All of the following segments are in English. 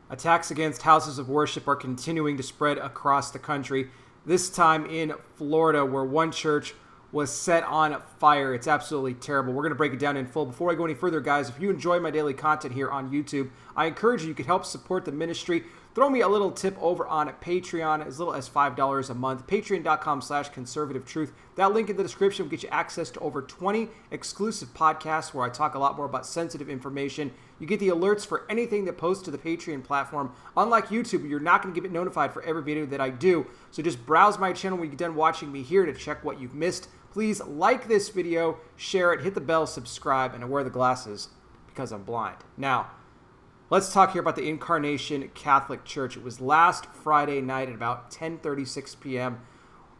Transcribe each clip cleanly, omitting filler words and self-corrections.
Attacks against houses of worship are continuing to spread across the country, this time in Florida, where one church was set on fire. It's absolutely terrible. We're going to break it down in full. Before I go any further, guys, if you enjoy my daily content here on YouTube, I encourage you could help support the ministry. Throw me a little tip over on Patreon, as little as $5 a month. Patreon.com/conservative-truth. That link in the description will get you access to over 20 exclusive podcasts where I talk a lot more about sensitive information. You get the alerts for anything that posts to the Patreon platform. Unlike YouTube, you're not going to get notified for every video that I do. So just browse my channel when you're done watching me here to check what you've missed. Please like this video, share it, hit the bell, subscribe, and I wear the glasses because I'm blind. Now, let's talk here about the Incarnation Catholic Church. It was last Friday night at about 10:36 p.m.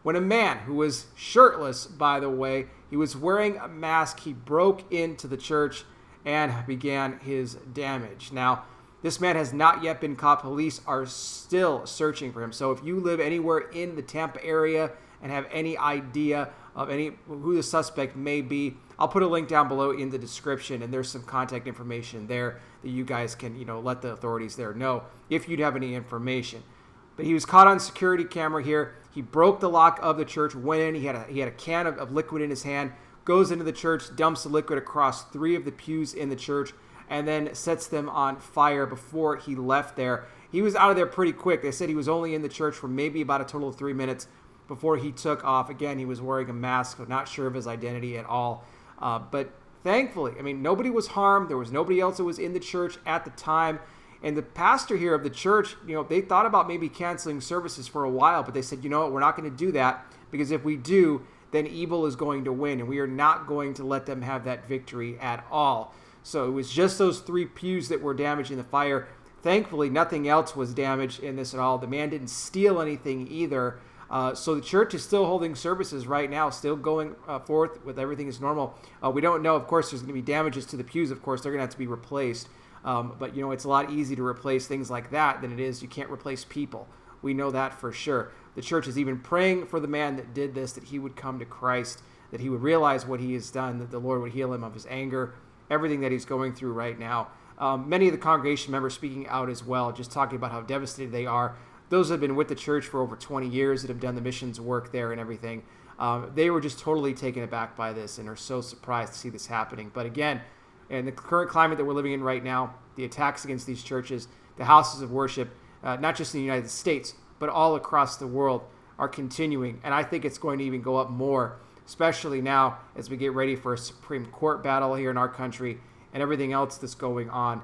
when a man who was shirtless, by the way, he was wearing a mask, he broke into the church and began his damage. Now, this man has not yet been caught. Police are still searching for him. So if you live anywhere in the Tampa area and have any idea of who the suspect may be, I'll put a link down below in the description, and there's some contact information there that you guys can, let the authorities there know if you'd have any information. But he was caught on security camera here. He broke the lock of the church, went in. He had a can of liquid in his hand, goes into the church, dumps the liquid across 3 of the pews in the church, and then sets them on fire before he left there. He was out of there pretty quick. They said he was only in the church for maybe about a total of 3 minutes before he took off. Again, he was wearing a mask, so not sure of his identity at all. But thankfully, nobody was harmed. There was nobody else that was in the church at the time. And the pastor here of the church, they thought about maybe canceling services for a while, but they said, you know what, we're not going to do that, because if we do, then evil is going to win, and we are not going to let them have that victory at all. So it was just those 3 pews that were damaged in the fire. Thankfully, nothing else was damaged in this at all. The man didn't steal anything either. So the church is still holding services right now, still going forth with everything as normal. We don't know, of course, there's going to be damages to the pews. Of course, they're going to have to be replaced. But, it's a lot easier to replace things like that than it is. You can't replace people. We know that for sure. The church is even praying for the man that did this, that he would come to Christ, that he would realize what he has done, that the Lord would heal him of his anger, everything that he's going through right now. Many of the congregation members speaking out as well, just talking about how devastated they are. Those that have been with the church for over 20 years that have done the missions work there and everything, they were just totally taken aback by this and are so surprised to see this happening. But again, in the current climate that we're living in right now, the attacks against these churches, the houses of worship, not just in the United States, but all across the world, are continuing. And I think it's going to even go up more, especially now as we get ready for a Supreme Court battle here in our country and everything else that's going on.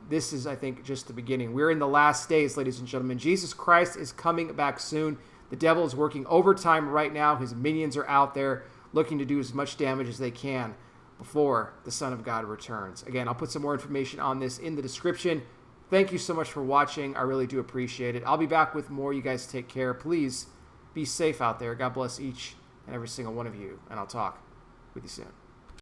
This is, I think, just the beginning. We're in the last days, ladies and gentlemen. Jesus Christ is coming back soon. The devil is working overtime right now. His minions are out there looking to do as much damage as they can before the Son of God returns. Again, I'll put some more information on this in the description. Thank you so much for watching. I really do appreciate it. I'll be back with more. You guys take care. Please be safe out there. God bless each and every single one of you, and I'll talk with you soon.